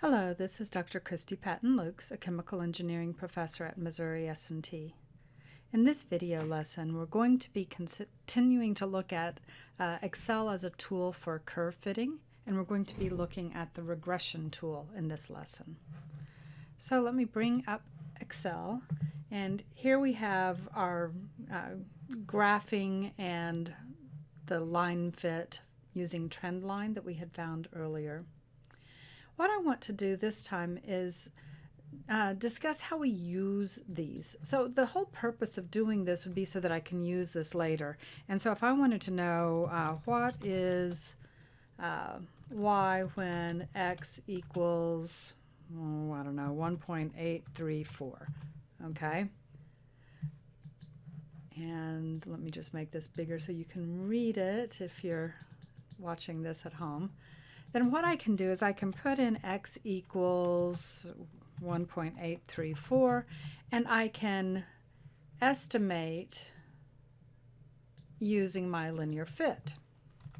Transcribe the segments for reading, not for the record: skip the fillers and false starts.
Hello, this is Dr. Christy Patton-Lukes, a chemical engineering professor at Missouri S&T. In this video lesson, we're going to be continuing to look at Excel as a tool for curve fitting, and we're going to be looking at the regression tool in this lesson. So let me bring up Excel, and here we have our graphing and the line fit using trend line that we had found earlier. What I want to do this time is discuss how we use these. So the whole purpose of doing this would be so that I can use this later. And so if I wanted to know what is y when x equals, I don't know, 1.834, okay? And let me just make this bigger so you can read it if you're watching this at home. Then what I can do is I can put in x equals 1.834, and I can estimate using my linear fit.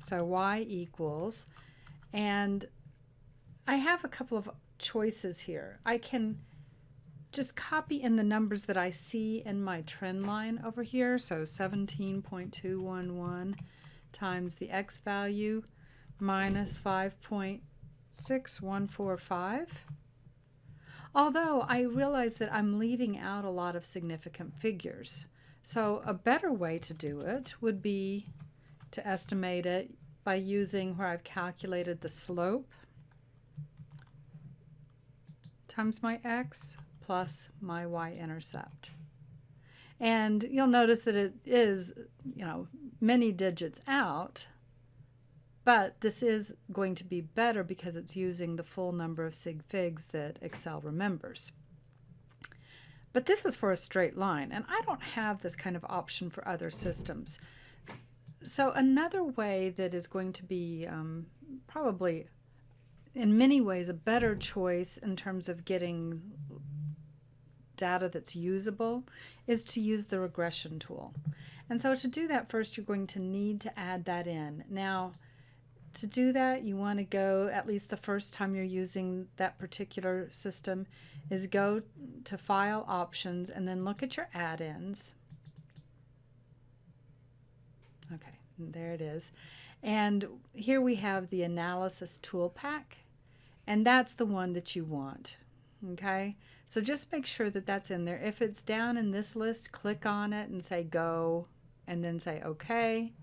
So y equals, and I have a couple of choices here. I can just copy in the numbers that I see in my trend line over here, so 17.211 times the x value minus 5.6145. Although I realize that I'm leaving out a lot of significant figures. So a better way to do it would be to estimate it by using where I've calculated the slope times my x plus my y-intercept. And you'll notice that it is, many digits out, but this is going to be better because it's using the full number of sig figs that Excel remembers. But this is for a straight line, and I don't have this kind of option for other systems. So another way that is going to be probably in many ways a better choice in terms of getting data that's usable is to use the regression tool. And so to do that, first you're going to need to add that in. Now, to do that, you want to go, at least the first time you're using that particular system, is go to File Options and then look at your add-ins. Okay, there it is. And here we have the Analysis Tool Pack, and that's the one that you want. Okay, so just make sure that that's in there. If it's down in this list, click on it and say Go, and then say OK.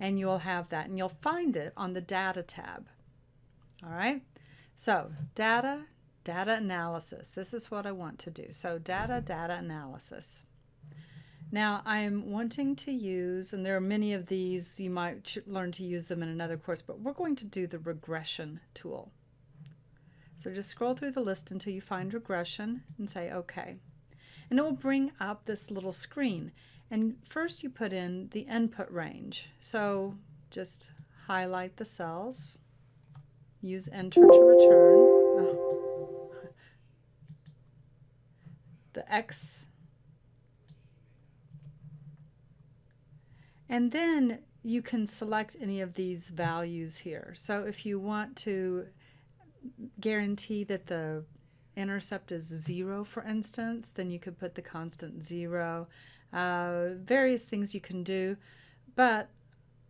And you'll have that, and you'll find it on the Data tab. All right, so Data Analysis. This is what I want to do. So Data Analysis. Now I'm wanting to use, and there are many of these, you might learn to use them in another course, but we're going to do the regression tool. So just scroll through the list until you find regression and say OK. And it will bring up this little screen. And first you put in the input range. So just highlight the cells, use Enter to return the X, and then you can select any of these values here. So if you want to guarantee that the intercept is 0, for instance, then you could put the constant 0. Various things you can do, but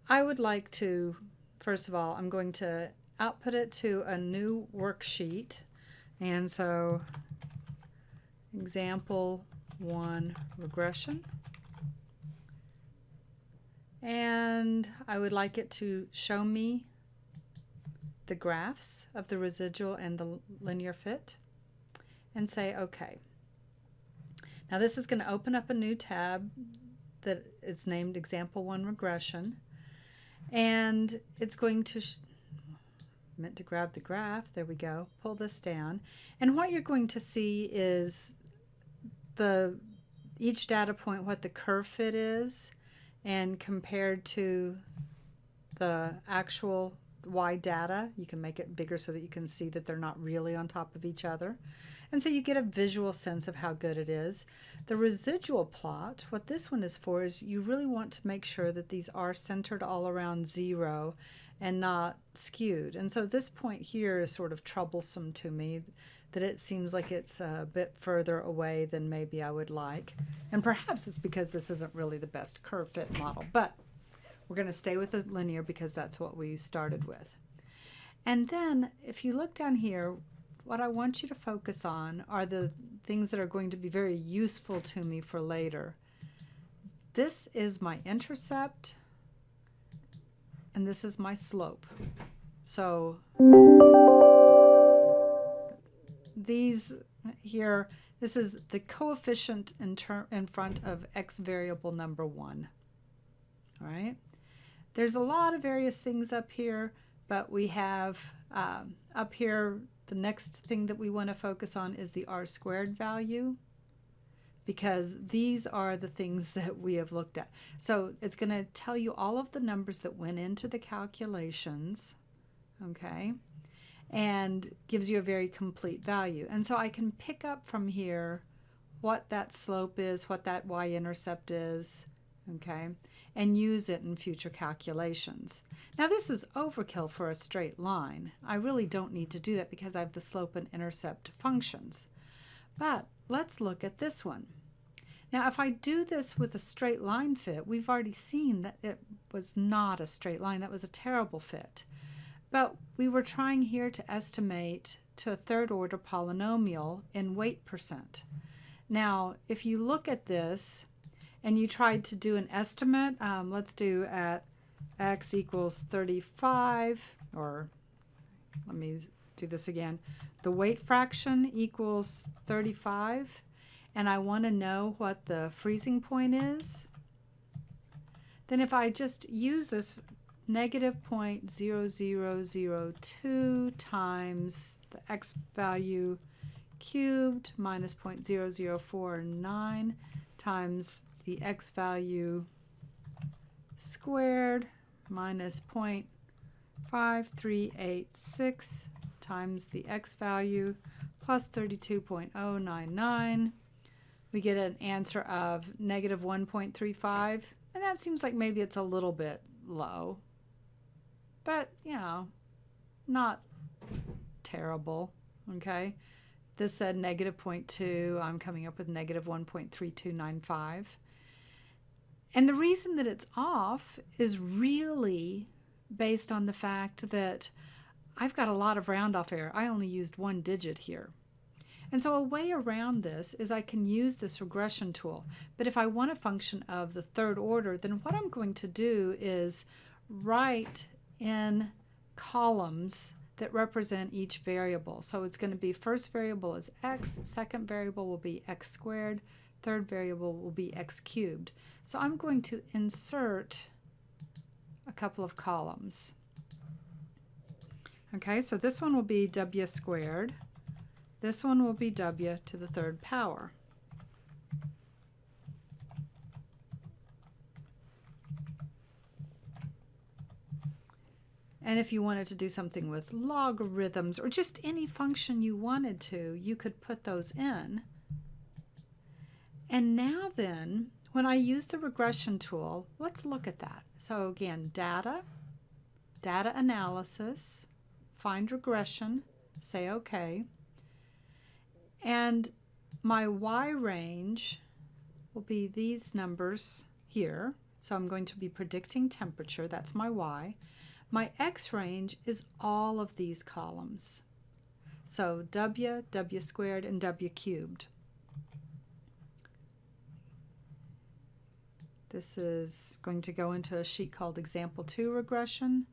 I would like to, first of all, I'm going to output it to a new worksheet, and so example 1 regression, and I would like it to show me the graphs of the residual and the linear fit, and say OK. Now this is going to open up a new tab that is named Example 1 Regression, and it's going to, meant to grab the graph, there we go, pull this down, and what you're going to see is each data point, what the curve fit is, and compared to the actual Y data. You can make it bigger so that you can see that they're not really on top of each other. And so you get a visual sense of how good it is. The residual plot, what this one is for, is you really want to make sure that these are centered all around 0 and not skewed. And so this point here is sort of troublesome to me, that it seems like it's a bit further away than maybe I would like. And perhaps it's because this isn't really the best CurveFit model, but we're going to stay with the linear because that's what we started with. And then if you look down here, what I want you to focus on are the things that are going to be very useful to me for later. This is my intercept, and this is my slope. So these here, this is the coefficient in front of x variable number 1. All right. There's a lot of various things up here, but we have up here, the next thing that we want to focus on is the r squared value, because these are the things that we have looked at. So it's going to tell you all of the numbers that went into the calculations, okay, and gives you a very complete value. And so I can pick up from here what that slope is, what that y-intercept is, okay, and use it in future calculations. Now this was overkill for a straight line. I really don't need to do that because I have the slope and intercept functions. But let's look at this one. Now if I do this with a straight line fit, we've already seen that it was not a straight line. That was a terrible fit. But we were trying here to estimate to a third order polynomial in weight percent. Now if you look at this and you tried to do an estimate, let's do at x equals 35, or let me do this again. The weight fraction equals 35, and I want to know what the freezing point is. Then if I just use this negative 0.0002 times the x value cubed minus 0.0049 times the x value squared minus 0.5386 times the x value plus 32.099, we get an answer of negative 1.35, and that seems like maybe it's a little bit low, but you know, not terrible. Okay, this said negative 0.2, I'm coming up with negative 1.3295. And the reason that it's off is really based on the fact that I've got a lot of round off error. I only used one digit here. And so a way around this is I can use this regression tool. But if I want a function of the third order, then what I'm going to do is write in columns that represent each variable. So it's going to be first variable is x, second variable will be x squared, third variable will be x cubed. So I'm going to insert a couple of columns. Okay, so this one will be w squared. This one will be w to the third power. And if you wanted to do something with logarithms or just any function you wanted to, you could put those in. And now then, when I use the regression tool, let's look at that. So again, data analysis, find regression, say OK. And my y range will be these numbers here. So I'm going to be predicting temperature, that's my y. My x range is all of these columns. So w, w squared, and w cubed. This is going to go into a sheet called Example 2 Regression.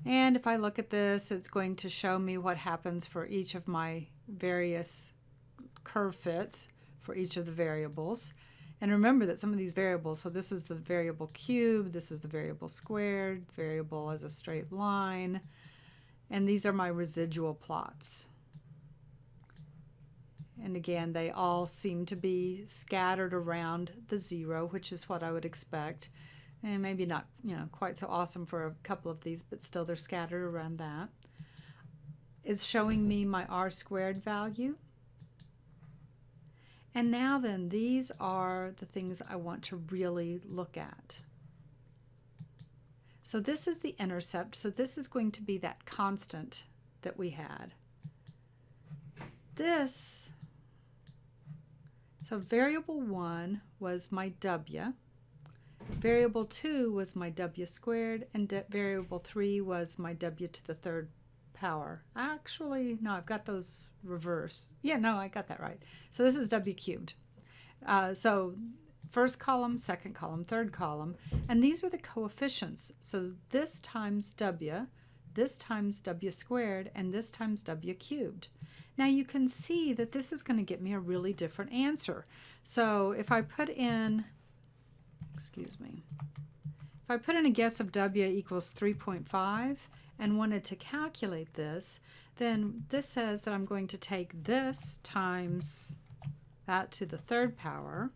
And if I look at this, it's going to show me what happens for each of my various curve fits for each of the variables. And remember that some of these variables, so this was the variable cube, this is the variable squared, variable as a straight line, and these are my residual plots. And again, they all seem to be scattered around the 0, which is what I would expect. And maybe not, quite so awesome for a couple of these, but still they're scattered around that. It's showing me my r squared value. And now then, these are the things I want to really look at. So this is the intercept. So this is going to be that constant that we had. This, so variable 1 was my W. Variable 2 was my W squared, and variable 3 was my W to the third power. Actually, no, I've got those reverse. Yeah, no, I got that right. So this is W cubed. So first column, second column, third column, and these are the coefficients. So this times W, this times W squared, and this times W cubed. Now you can see that this is going to get me a really different answer. So if I put in, excuse me, if I put in a guess of W equals 3.5 and wanted to calculate this, then this says that I'm going to take this times that to the third power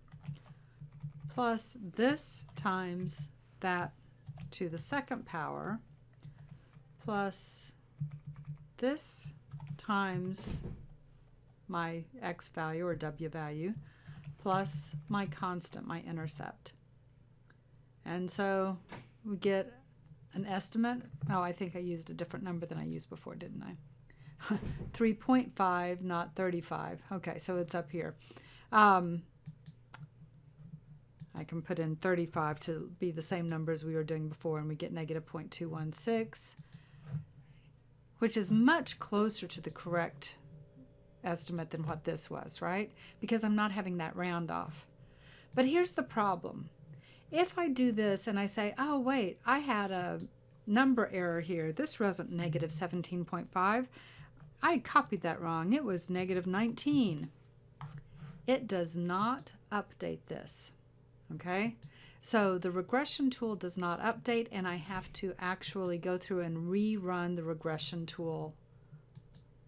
plus this times that to the second power plus this times my x value or W value plus my constant, my intercept. And so we get an estimate. Oh, I think I used a different number than I used before, didn't I? 3.5, not 35. Okay, so it's up here. I can put in 35 to be the same number as we were doing before, and we get negative 0.216, which is much closer to the correct estimate than what this was, right? Because I'm not having that round off. But here's the problem. If I do this and I say, oh, wait, I had a number error here. This wasn't negative 17.5. I copied that wrong. It was negative 19. It does not update this, okay? So the regression tool does not update, and I have to actually go through and rerun the regression tool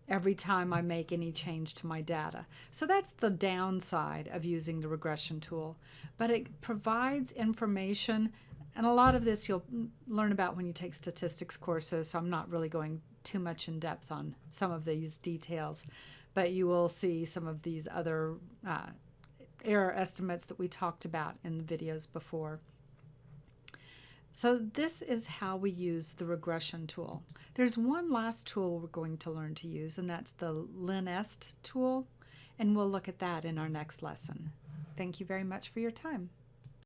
every time I make any change to my data. So that's the downside of using the regression tool. But it provides information, and a lot of this you'll learn about when you take statistics courses, so I'm not really going too much in depth on some of these details, but you will see some of these other error estimates that we talked about in the videos before. So this is how we use the regression tool. There's one last tool we're going to learn to use, and that's the LinEst tool, and we'll look at that in our next lesson. Thank you very much for your time.